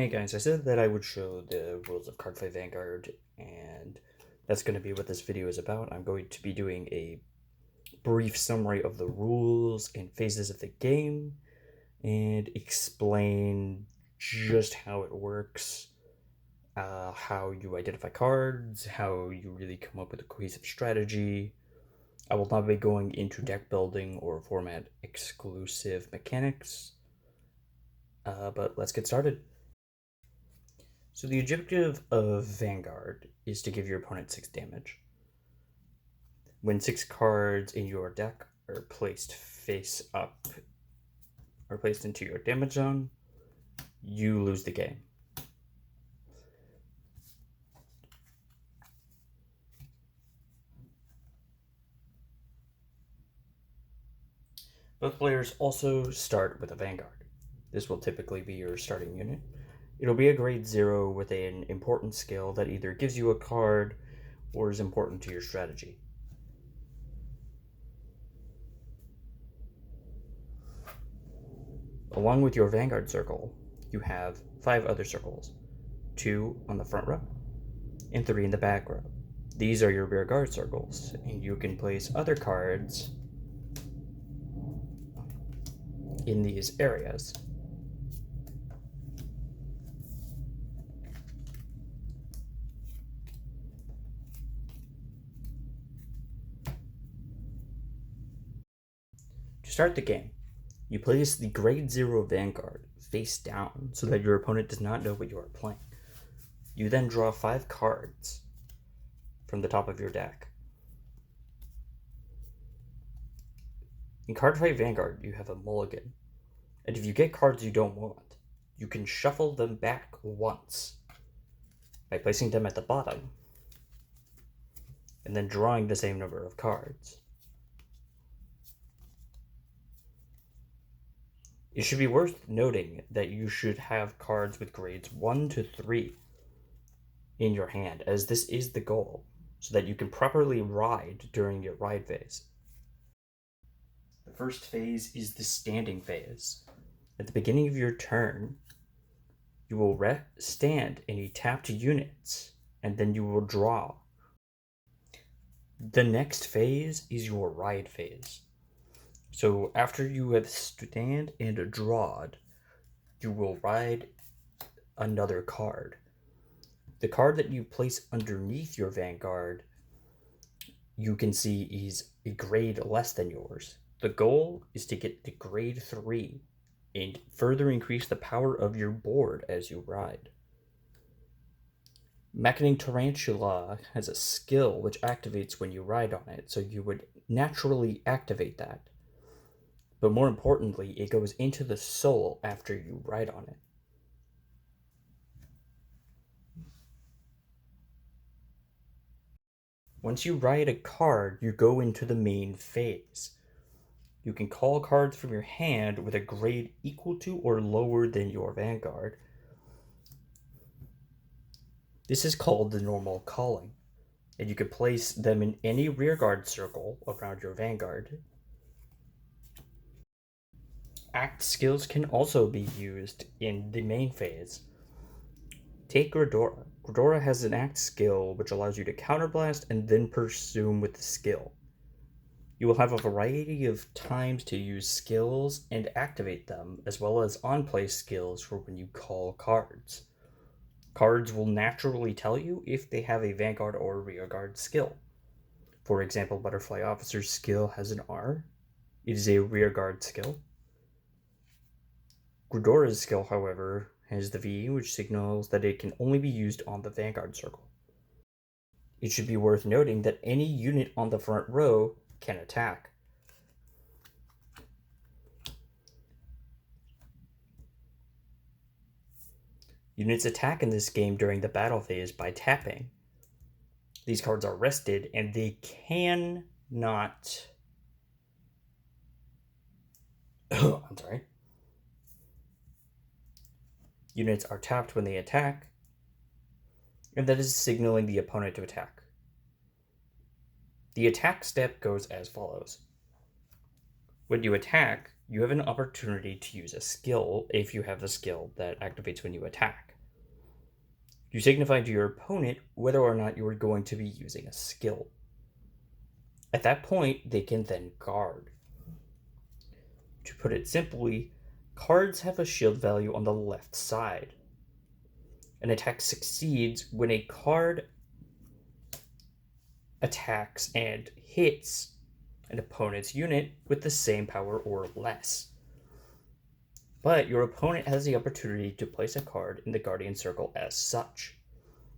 Hey guys, I said that I would show the rules of Cardfight Vanguard, and that's going to be what this video is about. I'm going to be doing a brief summary of the rules and phases of the game, and explain just how it works, how you identify cards, how you really come up with a cohesive strategy. I will not be going into deck building or format exclusive mechanics, but let's get started. So the objective of Vanguard is to give your opponent 6 damage. When 6 cards in your deck are placed face up, or placed into your damage zone, you lose the game. Both players also start with a Vanguard. This will typically be your starting unit. It'll be a grade 0 with an important skill that either gives you a card or is important to your strategy. Along with your Vanguard circle, you have 5 other circles, 2 on the front row and 3 in the back row. These are your rear guard circles, and you can place other cards in these areas. To start the game, you place the grade 0 Vanguard face down so that your opponent does not know what you are playing. You then draw 5 cards from the top of your deck. In Cardfight Vanguard, you have a mulligan, and if you get cards you don't want, you can shuffle them back once by placing them at the bottom and then drawing the same number of cards. It should be worth noting that you should have cards with grades 1 to 3 in your hand, as this is the goal, so that you can properly ride during your ride phase. The first phase is the standing phase. At the beginning of your turn, you will stand any tapped units, and then you will draw. The next phase is your ride phase. So after you have stand and drawed, you will ride another card. The card that you place underneath your Vanguard, you can see is a grade less than yours. The goal is to get to grade 3 and further increase the power of your board as you ride. Mechaning Tarantula has a skill which activates when you ride on it, so you would naturally activate that. But more importantly, it goes into the soul after you ride on it. Once you ride a card, you go into the main phase. You can call cards from your hand with a grade equal to or lower than your Vanguard. This is called the normal calling, and you can place them in any rearguard circle around your Vanguard. Act skills can also be used in the main phase. Take Gridora. Gridora has an act skill which allows you to counterblast and then pursue with the skill. You will have a variety of times to use skills and activate them, as well as on-play skills for when you call cards. Cards will naturally tell you if they have a Vanguard or rearguard skill. For example, Butterfly Officer's skill has an R. It is a rearguard skill. Gridora's skill, however, has the V, which signals that it can only be used on the Vanguard circle. It should be worth noting that any unit on the front row can attack. Units attack in this game during the battle phase by tapping. These cards are rested, and they cannot... I'm sorry. Units are tapped when they attack, and that is signaling the opponent to attack. The attack step goes as follows. When you attack, you have an opportunity to use a skill if you have the skill that activates when you attack. You signify to your opponent whether or not you are going to be using a skill. At that point, they can then guard. To put it simply, cards have a shield value on the left side. An attack succeeds when a card attacks and hits an opponent's unit with the same power or less. But your opponent has the opportunity to place a card in the Guardian Circle as such.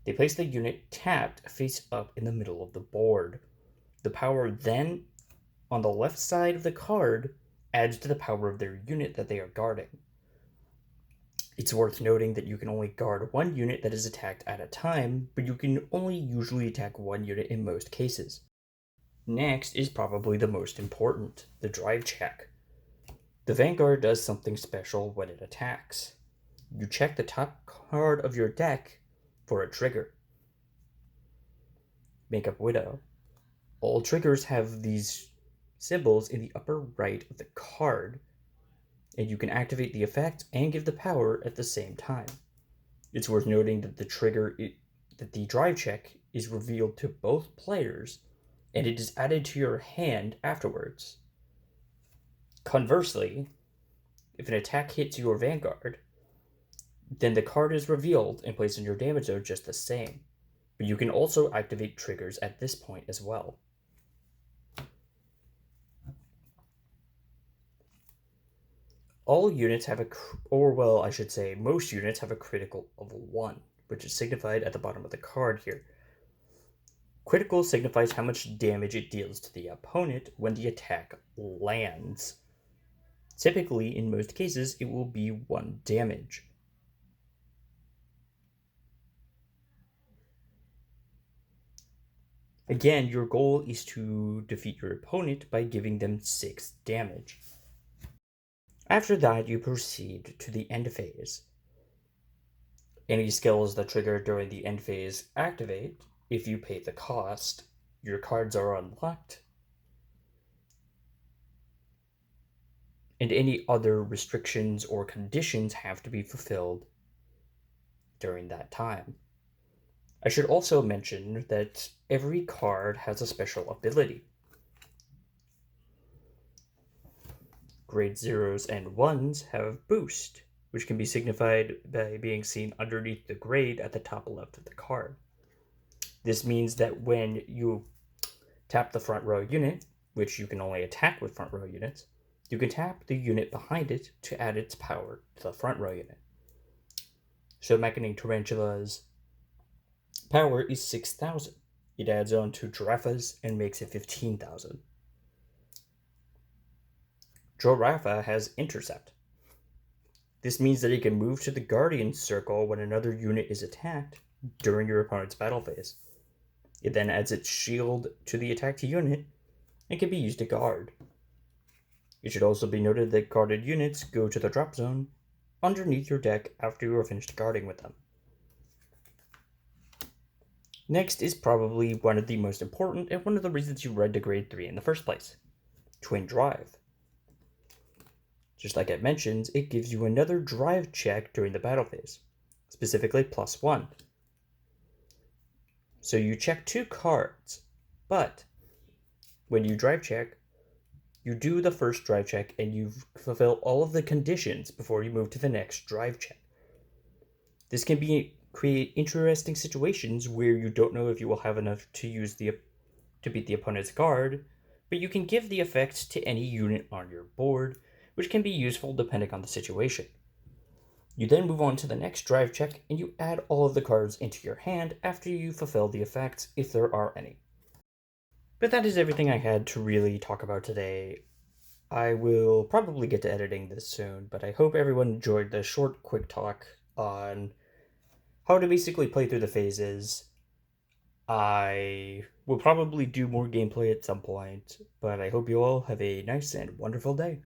They place the unit tapped face up in the middle of the board. The power then, on the left side of the card, adds to the power of their unit that they are guarding. It's worth noting that you can only guard one unit that is attacked at a time, but you can only usually attack one unit in most cases. Next is probably the most important, the drive check. The Vanguard does something special when it attacks. You check the top card of your deck for a trigger. Makeup Widow. All triggers have these symbols in the upper right of the card, and you can activate the effect and give the power at the same time. It's worth noting that the drive check is revealed to both players, and it is added to your hand afterwards. Conversely, if an attack hits your Vanguard, then the card is revealed and placed in your damage zone just the same. But you can also activate triggers at this point as well. All units have most units have a critical of 1, which is signified at the bottom of the card here. Critical signifies how much damage it deals to the opponent when the attack lands. Typically, in most cases, it will be 1 damage. Again, your goal is to defeat your opponent by giving them 6 damage. After that, you proceed to the end phase. Any skills that trigger during the end phase activate if you pay the cost. Your cards are unlocked, and any other restrictions or conditions have to be fulfilled during that time. I should also mention that every card has a special ability. Grade 0s and 1s have boost, which can be signified by being seen underneath the grade at the top left of the card. This means that when you tap the front row unit, which you can only attack with front row units, you can tap the unit behind it to add its power to the front row unit. So Mechanine Tarantula's power is 6,000. It adds on to Giraffa's and makes it 15,000. Giraffa has Intercept. This means that it can move to the Guardian Circle when another unit is attacked during your opponent's battle phase. It then adds its shield to the attacked unit and can be used to guard. It should also be noted that guarded units go to the drop zone underneath your deck after you are finished guarding with them. Next is probably one of the most important and one of the reasons you read to grade 3 in the first place, Twin Drive. Just like I mentioned, it gives you another drive check during the battle phase, specifically +1. So you check 2 cards, but when you drive check, you do the first drive check and you fulfill all of the conditions before you move to the next drive check. This can create interesting situations where you don't know if you will have enough to beat the opponent's guard, but you can give the effect to any unit on your board, which can be useful depending on the situation. You then move on to the next drive check and you add all of the cards into your hand after you fulfill the effects, if there are any. But that is everything I had to really talk about today. I will probably get to editing this soon, but I hope everyone enjoyed the short, quick talk on how to basically play through the phases. I will probably do more gameplay at some point, but I hope you all have a nice and wonderful day.